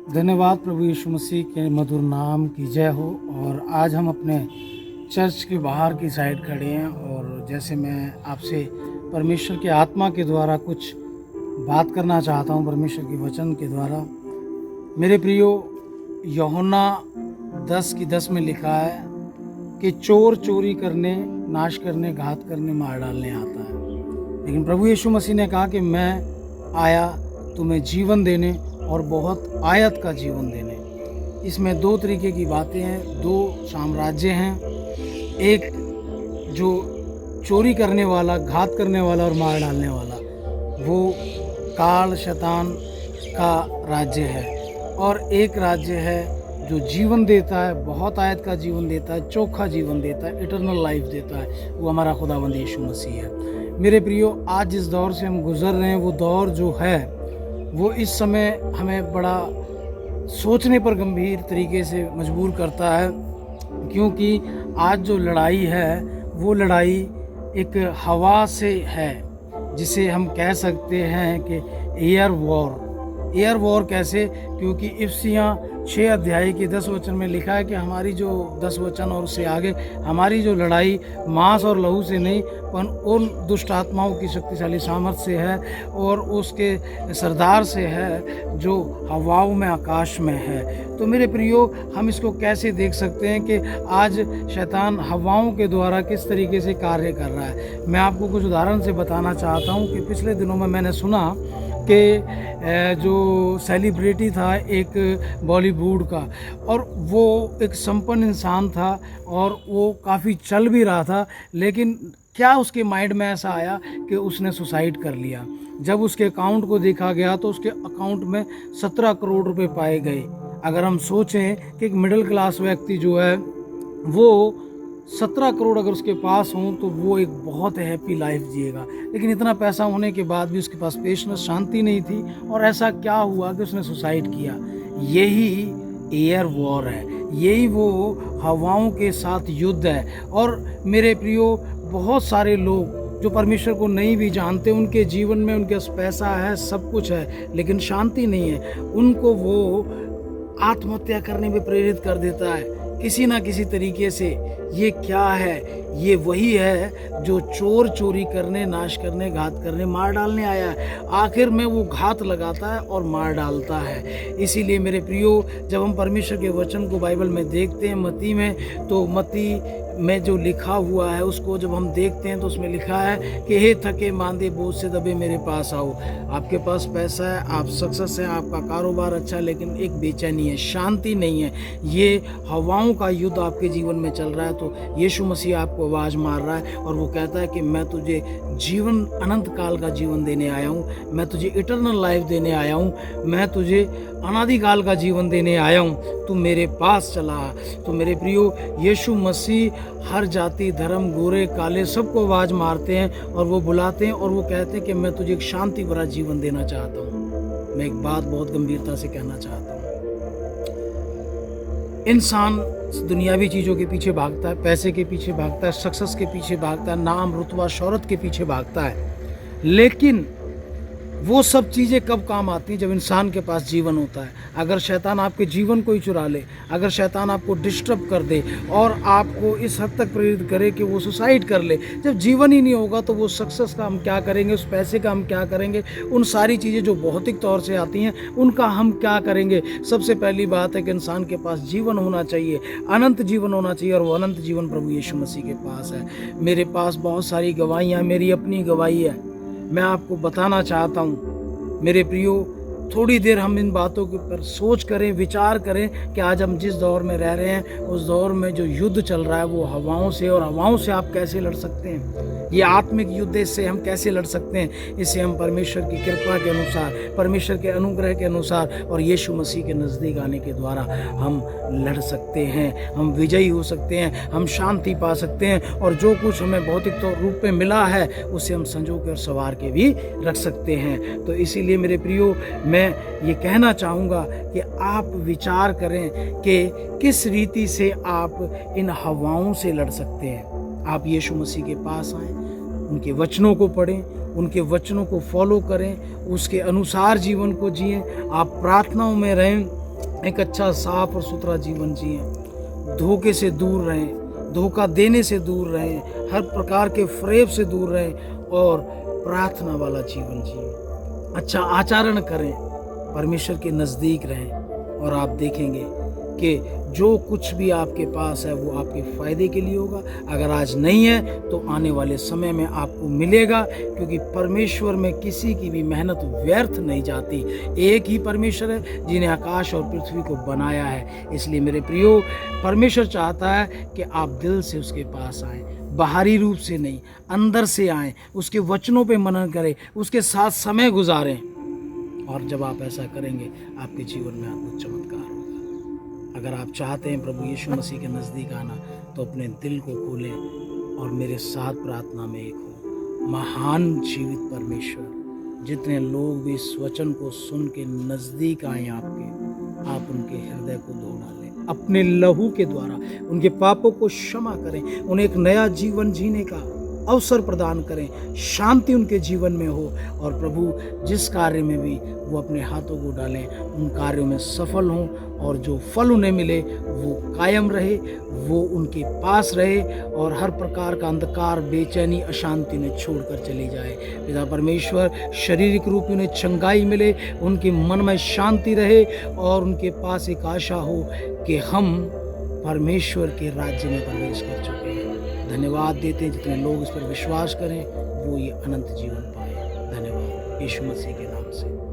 धन्यवाद प्रभु यीशु मसीह के मधुर नाम की जय हो। और आज हम अपने चर्च के बाहर की साइड खड़े हैं और जैसे मैं आपसे परमेश्वर के आत्मा के द्वारा कुछ बात करना चाहता हूं, परमेश्वर के वचन के द्वारा। मेरे प्रियो, यूहन्ना 10:10 में लिखा है कि चोर चोरी करने, नाश करने, घात करने, मार डालने आता है, लेकिन प्रभु यीशु मसीह ने कहा कि मैं आया तुम्हें जीवन देने और बहुत आयत का जीवन देने। इसमें दो तरीके की बातें हैं, दो साम्राज्य हैं। एक जो चोरी करने वाला, घात करने वाला और मार डालने वाला, वो काल शैतान का राज्य है, और एक राज्य है जो जीवन देता है, बहुत आयत का जीवन देता है, चोखा जीवन देता है, इटर्नल लाइफ देता है। वो हमारा खुदावंद यीशु मसीह है। मेरे प्रियो, आज जिस दौर से हम गुजर रहे हैं, वो दौर जो है वो इस समय हमें बड़ा सोचने पर गंभीर तरीके से मजबूर करता है, क्योंकि आज जो लड़ाई है वो लड़ाई एक हवा से है, जिसे हम कह सकते हैं कि एयर वॉर। एयर वॉर कैसे? क्योंकि इफ्सियाँ 6 अध्याय के 10 वचन में लिखा है कि हमारी जो 10 वचन और उससे आगे, हमारी जो लड़ाई मांस और लहू से नहीं पर उन दुष्ट आत्माओं की शक्तिशाली सामर्थ से है और उसके सरदार से है जो हवाओं में, आकाश में है। तो मेरे प्रियो, हम इसको कैसे देख सकते हैं कि आज शैतान हवाओं के द्वारा किस तरीके से कार्य कर रहा है। मैं आपको कुछ उदाहरण से बताना चाहता हूँ कि पिछले दिनों में मैंने सुना कि जो सेलिब्रिटी था एक बॉलीवुड का, और वो एक संपन्न इंसान था और वो काफ़ी चल भी रहा था, लेकिन क्या उसके माइंड में ऐसा आया कि उसने सुसाइड कर लिया। जब उसके अकाउंट को देखा गया तो उसके अकाउंट में 17 करोड़ रुपए पाए गए। अगर हम सोचें कि एक मिडिल क्लास व्यक्ति जो है वो 17 करोड़ अगर उसके पास हों तो वो एक बहुत हैप्पी लाइफ जिएगा, लेकिन इतना पैसा होने के बाद भी उसके पास पेशेंस, शांति नहीं थी, और ऐसा क्या हुआ कि उसने सुसाइड किया। यही एयर वॉर है, यही वो हवाओं के साथ युद्ध है। और मेरे प्रियो, बहुत सारे लोग जो परमेश्वर को नहीं भी जानते, उनके जीवन में उनके पास पैसा है, सब कुछ है, लेकिन शांति नहीं है। उनको वो आत्महत्या करने में प्रेरित कर देता है किसी ना किसी तरीके से। ये क्या है? ये वही है जो चोर चोरी करने, नाश करने, घात करने, मार डालने आया है। आखिर में वो घात लगाता है और मार डालता है। इसीलिए मेरे प्रियो, जब हम परमेश्वर के वचन को बाइबल में देखते हैं, मत्ती में, तो मत्ती में जो लिखा हुआ है उसको जब हम देखते हैं तो उसमें लिखा है कि हे थके मांदे बोझ से दबे मेरे पास आओ। आपके पास पैसा है, आप सक्सेस है, आपका कारोबार अच्छा है, लेकिन एक बेचैनी है, शांति नहीं है। ये हवाओं का युद्ध आपके जीवन में चल रहा है। तो यीशु मसीह आपको आवाज़ मार रहा है और वो कहता है कि मैं तुझे जीवन, अनंत काल का जीवन देने आया हूँ, मैं तुझे इटर्नल लाइफ देने आया हूँ, मैं तुझे अनादिकाल का जीवन देने आया हूँ, तू मेरे पास चला। तो मेरे प्रियो, यीशु मसीह हर जाति, धर्म, गोरे, काले, सबको आवाज़ मारते हैं और वो बुलाते हैं और वो कहते हैं कि मैं तुझे एक शांति भरा जीवन देना चाहता हूँ। मैं एक बात बहुत गंभीरता से कहना चाहता हूँ। इंसान दुनियावी चीज़ों के पीछे भागता है, पैसे के पीछे भागता है, सक्सेस के पीछे भागता है, नाम, रुतबा, शोहरत के पीछे भागता है, लेकिन वो सब चीज़ें कब काम आती हैं? जब इंसान के पास जीवन होता है। अगर शैतान आपके जीवन को ही चुरा ले, अगर शैतान आपको डिस्टर्ब कर दे और आपको इस हद तक प्रेरित करे कि वो सुसाइड कर ले, जब जीवन ही नहीं होगा तो वो सक्सेस का हम क्या करेंगे, उस पैसे का हम क्या करेंगे, उन सारी चीज़ें जो भौतिक तौर से आती हैं उनका हम क्या करेंगे? सबसे पहली बात है कि इंसान के पास जीवन होना चाहिए, अनंत जीवन होना चाहिए, और वो अनंत जीवन प्रभु यीशु मसीह के पास है। मेरे पास बहुत सारी गवाहियाँ, मेरी अपनी गवाही है, मैं आपको बताना चाहता हूँ। मेरे प्रियो, थोड़ी देर हम इन बातों के ऊपर सोच करें, विचार करें कि आज हम जिस दौर में रह रहे हैं उस दौर में जो युद्ध चल रहा है वो हवाओं से, और हवाओं से आप कैसे लड़ सकते हैं। ये आत्मिक युद्ध, इससे हम कैसे लड़ सकते हैं? इससे हम परमेश्वर की कृपा के अनुसार, परमेश्वर के अनुग्रह के अनुसार और यीशु मसीह के नज़दीक आने के द्वारा हम लड़ सकते हैं, हम विजयी हो सकते हैं, हम शांति पा सकते हैं, और जो कुछ हमें भौतिक तौर रूप में मिला है उसे हम संजो के और संवार के भी रख सकते हैं। तो इसीलिए मेरे प्रियो, मैं ये कहना चाहूँगा कि आप विचार करें कि किस रीति से आप इन हवाओं से लड़ सकते हैं। आप यीशु मसीह के पास आएँ, उनके वचनों को पढ़ें, उनके वचनों को फॉलो करें, उसके अनुसार जीवन को जिएं। आप प्रार्थनाओं में रहें, एक अच्छा साफ और सुथरा जीवन जिए, धोखे से दूर रहें, धोखा देने से दूर रहें, हर प्रकार के फरेब से दूर रहें और प्रार्थना वाला जीवन जिए, अच्छा आचरण करें, परमेश्वर के नज़दीक रहें और आप देखेंगे कि जो कुछ भी आपके पास है वो आपके फ़ायदे के लिए होगा। अगर आज नहीं है तो आने वाले समय में आपको मिलेगा, क्योंकि परमेश्वर में किसी की भी मेहनत व्यर्थ नहीं जाती। एक ही परमेश्वर है जिन्हें आकाश और पृथ्वी को बनाया है। इसलिए मेरे प्रियो, परमेश्वर चाहता है कि आप दिल से उसके पास आएँ, बाहरी रूप से नहीं, अंदर से आएँ, उसके वचनों पे मनन करें, उसके साथ समय गुजारें। और जब आप ऐसा करेंगे आपके जीवन में अद्भुत चमत्कार होगा। अगर आप चाहते हैं प्रभु यीशु मसीह के नज़दीक आना तो अपने दिल को खोलें और मेरे साथ प्रार्थना में एक हो। महान जीवित परमेश्वर, जितने लोग भी इस वचन को सुन के नज़दीक आए आपके, आप उनके हृदय को धो डालें, अपने लहू के द्वारा उनके पापों को क्षमा करें, उन्हें एक नया जीवन जीने का अवसर प्रदान करें, शांति उनके जीवन में हो। और प्रभु जिस कार्य में भी वो अपने हाथों को डालें उन कार्यों में सफल हों, और जो फल उन्हें मिले वो कायम रहे, वो उनके पास रहे, और हर प्रकार का अंधकार, बेचैनी, अशांति उन्हें छोड़कर चली जाए। पिता परमेश्वर, शारीरिक रूप उन्हें चंगाई मिले, उनके मन में शांति रहे, और उनके पास एक आशा हो कि हम परमेश्वर के राज्य में प्रवेश कर चुके हैं। धन्यवाद देते हैं जितने लोग इस पर विश्वास करें वो ये अनंत जीवन पाए। धन्यवाद यीशु मसीह के नाम से।